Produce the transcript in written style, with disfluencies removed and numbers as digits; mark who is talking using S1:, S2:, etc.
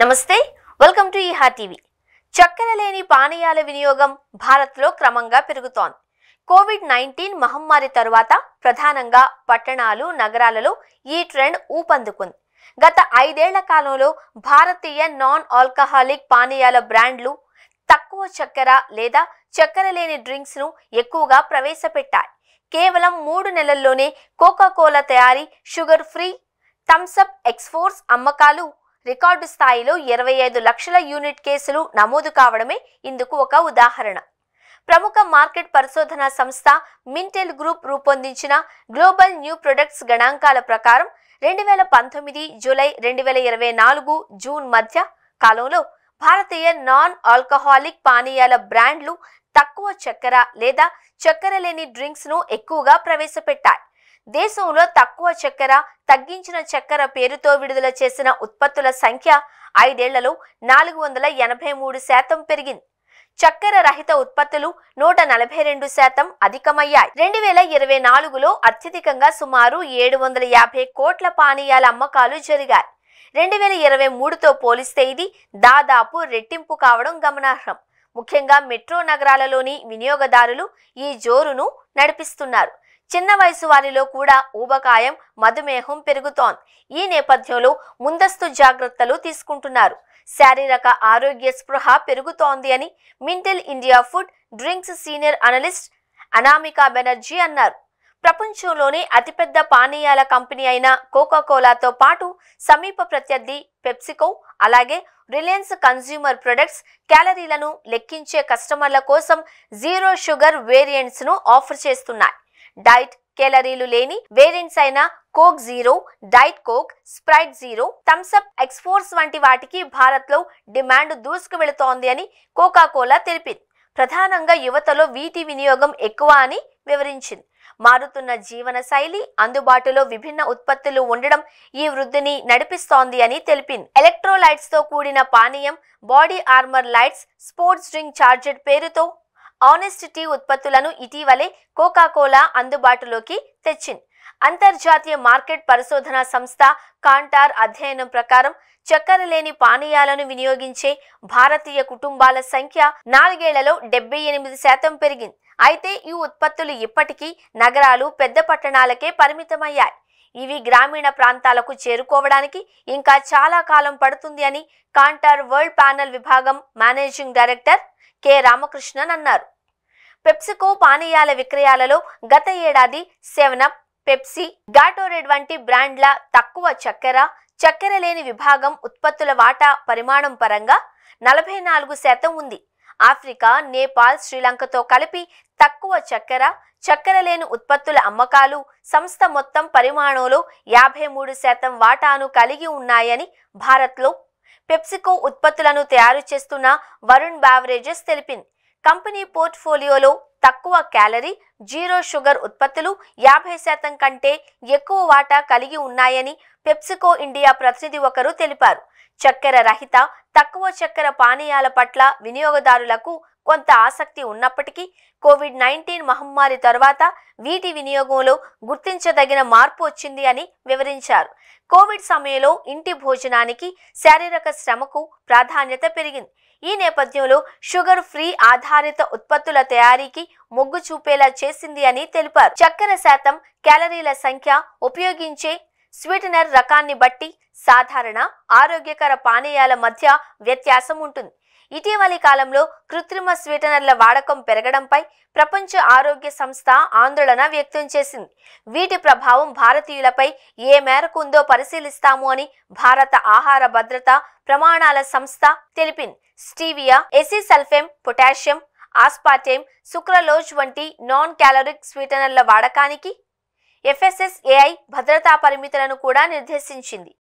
S1: నమస్తే welcome to ఈహా TV. చక్కెర లేని పానీయాల వినియోగం భారత్లో క్రమంగా పెరుగుతోంది. కోవిడ్-19 మహమ్మారి తరువాత ప్రధానంగా పట్టణాలు, నగరాలలో ఈ ట్రెండ్ ఊపందుకుంది. గత 5 ఏళ్ల కాలంలో భారతీయ నాన్ ఆల్కహాలిక్ పానీయాల బ్రాండ్లు తక్కువ చక్కెర లేదా చక్కెర లేని డ్రింక్స్ ను ఎక్కువగా ప్రవేశపెట్టాయి. కేవలం 3 నెలల్లోనే కోకా-కోలా తయారీ, షుగర్ ఫ్రీ, థమ్స్ అప్ ఎక్స్‌ఫోర్స్ అమ్మకాలు రికార్డు స్థాయిలో 25 లక్షల యూనిట్ కేసులు నమోదు కావడమే ఇందుకు ఒక ఉదాహరణ. ప్రముఖ మార్కెట్ పరిశోధనా సంస్థ మింటెల్ గ్రూప్ రూపొందించిన గ్లోబల్ న్యూ ప్రొడక్ట్స్ గణాంకాల ప్రకారం 2019 జూలై 2024 జూన్ మధ్య కాలంలో భారతీయ నాన్ ఆల్కహాలిక్ పానీయాల బ్రాండ్లు తక్కువ చక్కెర లేదా చక్కెర లేని డ్రింక్స్ ను ఎక్కువగా ప్రవేశపెట్టాయి. దేశంలో తక్కువ చక్కెర, తగ్గించిన చక్కెర పేరుతో విడుదల చేసిన ఉత్పత్తుల సంఖ్య 5 ఏళ్లలో 483% పెరిగింది. చక్కెర రహిత ఉత్పత్తులు 142% అధికమయ్యాయి. 2024లో అత్యధికంగా సుమారు 750 కోట్ల పానీయాల అమ్మకాలు జరిగాయి. 2023తో పోలిస్తే ఇది దాదాపు రెట్టింపు కావడం గమనార్హం. ముఖ్యంగా మెట్రో నగరాలలోని వినియోగదారులు ఈ జోరును నడిపిస్తున్నారు. చిన్న వయసు వారిలో కూడా ఊబకాయం, మధుమేహం పెరుగుతోంది. ఈ నేపథ్యంలో ముందస్తు జాగ్రత్తలు తీసుకుంటున్నారు. శారీరక ఆరోగ్య స్పృహ పెరుగుతోంది అని Mintel India food drinks senior analyst Anamika Banerjee అన్నారు. ప్రపంచంలోనే అతిపెద్ద పానీయాల కంపెనీ అయిన కోకా-కోలాతో పాటు సమీప ప్రత్యర్థి పెప్సికో, అలాగే రిలయన్స్ కన్స్యూమర్ ప్రొడక్ట్స్ క్యాలరీలను లెక్కించే కస్టమర్ల కోసం జీరో షుగర్ వేరియంట్స్ ను ఆఫర్ చేస్తున్నాయి. డైట్ కేలరీలు లేని వేరియంట్స్ అయిన Coke zero, diet Coke, Sprite zero, Thums Up Xforce వంటి వాటికి భారత్లో డిమాండ్ దూసుకు వెళుతోంది అని కోకా-కోలా తెలిపింది. ప్రధానంగా యువతలో వీటి వినియోగం ఎక్కువ అని వివరించింది. మారుతున్న జీవన శైలి, అందుబాటులో విభిన్న ఉత్పత్తులు ఉండడం ఈ వృద్ధిని నడిపిస్తోంది అని తెలిపింది. ఎలక్ట్రోలైట్స్ తో కూడిన పానీయం body armor lights sports drink charged పేరుతో ఆనెస్ట్ టీ ఉత్పత్తులను ఇటీవలే కోకా-కోలా అందుబాటులోకి తెచ్చింది. అంతర్జాతీయ మార్కెట్ పరిశోధనా సంస్థ కాంటార్ అధ్యయనం ప్రకారం చక్కెర లేని పానీయాలను వినియోగించే భారతీయ కుటుంబాల సంఖ్య 4 ఏళ్లలో 78% పెరిగింది. అయితే ఈ ఉత్పత్తులు ఇప్పటికీ నగరాలు, పెద్ద పట్టణాలకే పరిమితమయ్యాయి. ఇవి గ్రామీణ ప్రాంతాలకు చేరుకోవడానికి ఇంకా చాలా కాలం పడుతుంది అని కాంటార్ వరల్డ్ ప్యానెల్ విభాగం మేనేజింగ్ డైరెక్టర్ కె రామకృష్ణన్ అన్నారు. పెప్సికో పానీయాల విక్రయాలలో గత ఏడాది 7అప్, పెప్సీ, గాటోరేడ్ వంటి బ్రాండ్ల తక్కువ చక్కెర లేని విభాగం ఉత్పత్తుల వాటా పరిమాణం పరంగా 44% ఉంది. ఆఫ్రికా, నేపాల్, శ్రీలంకతో కలిపి తక్కువ చక్కెర లేని ఉత్పత్తుల అమ్మకాలు సంస్థ మొత్తం పరిమాణంలో 53% వాటాను కలిగి ఉన్నాయని భారత్లో పెప్సికో ఉత్పత్తులను తయారు చేస్తున్న వరుణ్ బెవరేజెస్ తెలిపింది. కంపెనీ పోర్ట్ఫోలియోలో తక్కువ క్యాలరీ, జీరో షుగర్ ఉత్పత్తులు 50% కంటే ఎక్కువ వాటా కలిగి ఉన్నాయని పెప్సికో ఇండియా ప్రతినిధి ఒకరు తెలిపారు. చక్కెర రహిత, తక్కువ చక్కెర పానీయాల పట్ల వినియోగదారులకు కొంత ఆసక్తి ఉన్నప్పటికీ కోవిడ్-19 మహమ్మారి తర్వాత వీటి వినియోగంలో గుర్తించదగిన మార్పు వచ్చింది అని వివరించారు. కోవిడ్ సమయంలో ఇంటి భోజనానికి, శారీరక శ్రమకు ప్రాధాన్యత పెరిగింది. ఈ నేపథ్యంలో షుగర్ ఫ్రీ ఆధారిత ఉత్పత్తుల తయారీకి మొగ్గు చూపేలా చేసింది అని తెలిపారు. చక్కెర శాతం, క్యాలరీల సంఖ్య, ఉపయోగించే స్వీటనర్ రకాన్ని బట్టి సాధారణ, ఆరోగ్యకర పానీయాల మధ్య వ్యత్యాసం ఉంటుంది. ఇటీవలి కాలంలో కృత్రిమ స్వీటనర్ల వాడకం పెరగడంపై ప్రపంచ ఆరోగ్య సంస్థ ఆందోళన వ్యక్తం చేసింది. వీటి ప్రభావం భారతీయులపై ఏ మేరకు ఉందో పరిశీలిస్తాము అని భారత ఆహార భద్రత ప్రమాణాల సంస్థ తెలిపింది. స్టీవియా, ఎసిసల్ఫేమ్, పొటాషియం, ఆస్పార్టేమ్, సుక్రలోజ్ వంటి నాన్ క్యాలరిక్ స్వీటనర్ల వాడకానికి FSSAI భద్రతా పరిమితులను కూడా నిర్దేశించింది.